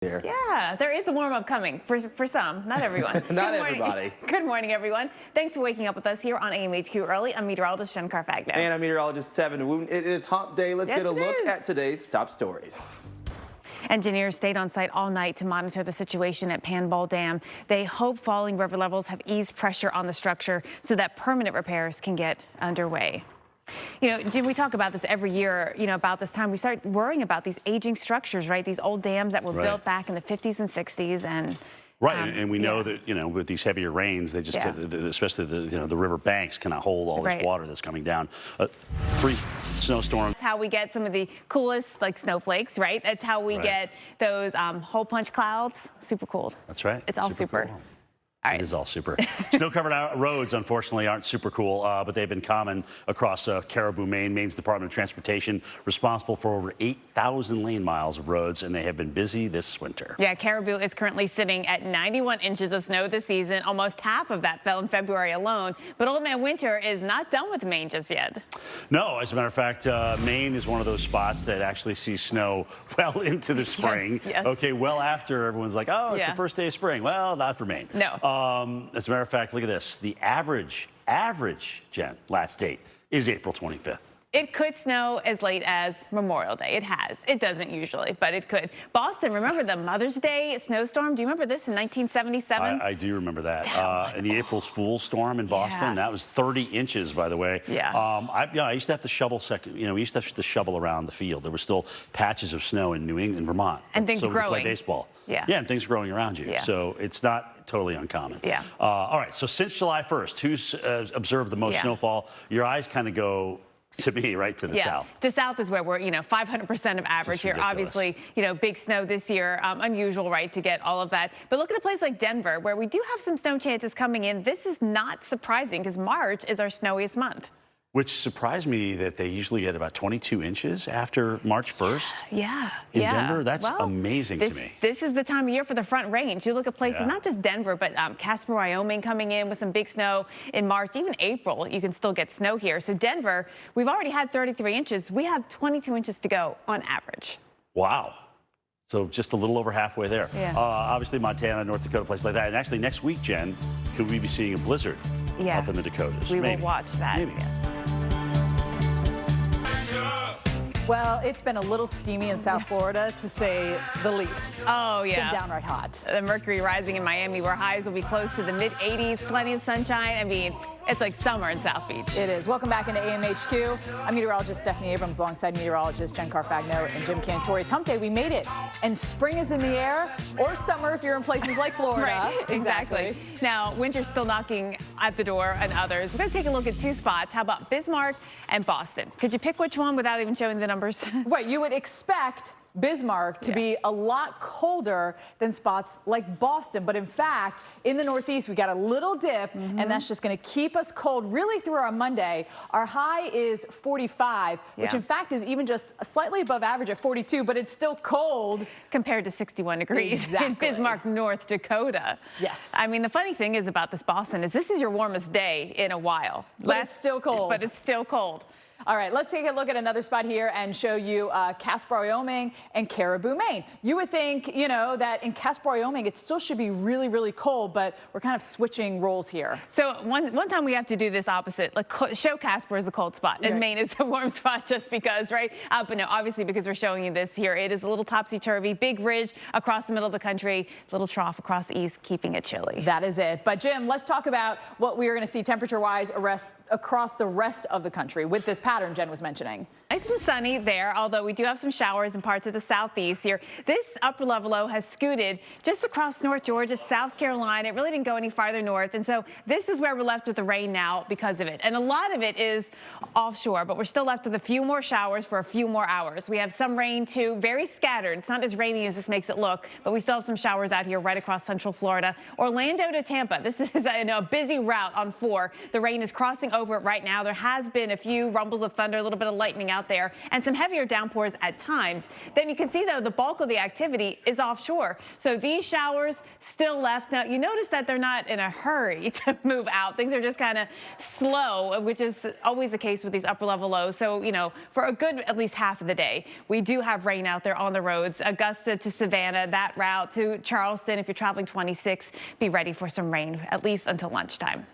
There. Yeah, there is a warm-up coming for some, not everyone. Not everybody. Good morning, everyone. Thanks for waking up with us here on AMHQ Early. I'm meteorologist Jen Carfagno. And I'm meteorologist Tevin Wooten. It is hump day. Let's get a look at today's top stories. Engineers stayed on site all night to monitor the situation at Panball Dam. They hope falling river levels have eased pressure on the structure so that permanent repairs can get underway. You know, Jim, we talk about this every year, about this time. We start worrying about these aging structures, right? These old dams that were built back in the 50s and 60s. And and we know that, with these heavier rains, they just, especially the river banks cannot hold all this water that's coming down. Pre-snowstorm. That's how we get some of the coolest, like, snowflakes, right? That's how we get those hole punch clouds. Super cool. That's right. It's all super. Cool. All right. It is all super. Snow-covered roads, unfortunately, aren't super cool, but they've been common across Caribou, Maine. Maine's Department of Transportation responsible for over 8,000 lane miles of roads, and they have been busy this winter. Yeah, Caribou is currently sitting at 91 inches of snow this season. Almost half of that fell in February alone. But Old Man Winter is not done with Maine just yet. No, as a matter of fact, Maine is one of those spots that actually sees snow well into the spring. Yes. Okay, well after everyone's like, oh, it's the first day of spring. Well, not for Maine. No. As a matter of fact, look at this. The average, Jen, last date is April 25th. It could snow as late as Memorial Day. It has. It doesn't usually, but it could. Boston, remember the Mother's Day snowstorm? Do you remember this in 1977? I do remember that. And the April Fool's storm in Boston, that was 30 inches, by the way. Yeah. I used to have to shovel we used to have to shovel around the field. There were still patches of snow in New England, Vermont. And things growing. We play baseball. Yeah. Yeah, and things growing around you. Yeah. So it's not totally uncommon. Yeah. All right, so since July 1st, who's observed the most snowfall? Your eyes kind of go to me, right, to the south. The south is where we're, 500% of average here. Obviously, big snow this year, unusual, right, to get all of that. But look at a place like Denver, where we do have some snow chances coming in. This is not surprising because March is our snowiest month. Which surprised me that they usually get about 22 inches after March 1st. Yeah. In Denver, that's amazing to me. This is the time of year for the Front Range. You look at places, not just Denver, but Casper, Wyoming coming in with some big snow in March. Even April, you can still get snow here. So Denver, we've already had 33 inches. We have 22 inches to go on average. Wow. So just a little over halfway there. Yeah. Obviously, Montana, North Dakota, places like that. And actually, next week, Jen, could we be seeing a blizzard up in the Dakotas? We will watch that. Maybe. Well, it's been a little steamy in South Florida, to say the least. Oh, yeah. It's been downright hot. The mercury rising in Miami, where highs will be close to the mid-80s. Plenty of sunshine. I mean, it's like summer in South Beach. It is. Welcome back into AMHQ. I'm meteorologist Stephanie Abrams alongside meteorologist Jen Carfagno and Jim Cantori. It's hump day. We made it. And spring is in the air, or summer if you're in places like Florida. Right, exactly. Now, winter's still knocking at the door and others. We're going to take a look at two spots. How about Bismarck and Boston? Could you pick which one without even showing the numbers? Right. You would expect Bismarck to be a lot colder than spots like Boston. But in fact, in the Northeast, we got a little dip, and that's just going to keep us cold really through our Monday. Our high is 45, which in fact is even just slightly above average at 42, but it's still cold. Compared to 61 degrees in Bismarck, North Dakota. Yes. I mean, the funny thing is about this Boston is this is your warmest day in a while. But it's still cold. But it's still cold. All right, let's take a look at another spot here and show you Casper, Wyoming and Caribou, Maine. You would think, that in Casper, Wyoming, it still should be really, really cold, but we're kind of switching roles here. So one time we have to do this opposite, like show Casper as a cold spot, and Maine is the warm spot just because, right? But no, obviously because we're showing you this here. It is a little topsy-turvy, big ridge across the middle of the country, little trough across the east, keeping it chilly. That is it. But Jim, let's talk about what we are going to see temperature-wise across the rest of the country with this pattern Jen was mentioning. Nice and sunny there, although we do have some showers in parts of the southeast here. This upper level low has scooted just across North Georgia, South Carolina. It really didn't go any farther north. And so this is where we're left with the rain now because of it. And a lot of it is offshore, but we're still left with a few more showers for a few more hours. We have some rain too, very scattered. It's not as rainy as this makes it look, but we still have some showers out here right across central Florida. Orlando to Tampa. This is a busy route on 4. The rain is crossing over it right now. There has been a few rumbles of thunder, a little bit of lightning out out there and some heavier downpours at times. Then you can see, though, the bulk of the activity is offshore. So these showers still left. Now, you notice that they're not in a hurry to move out. Things are just kind of slow, which is always the case with these upper level lows. So, you know, for a good at least half of the day, we do have rain out there on the roads. Augusta to Savannah, that route to Charleston. If you're traveling 26, be ready for some rain, at least until lunchtime.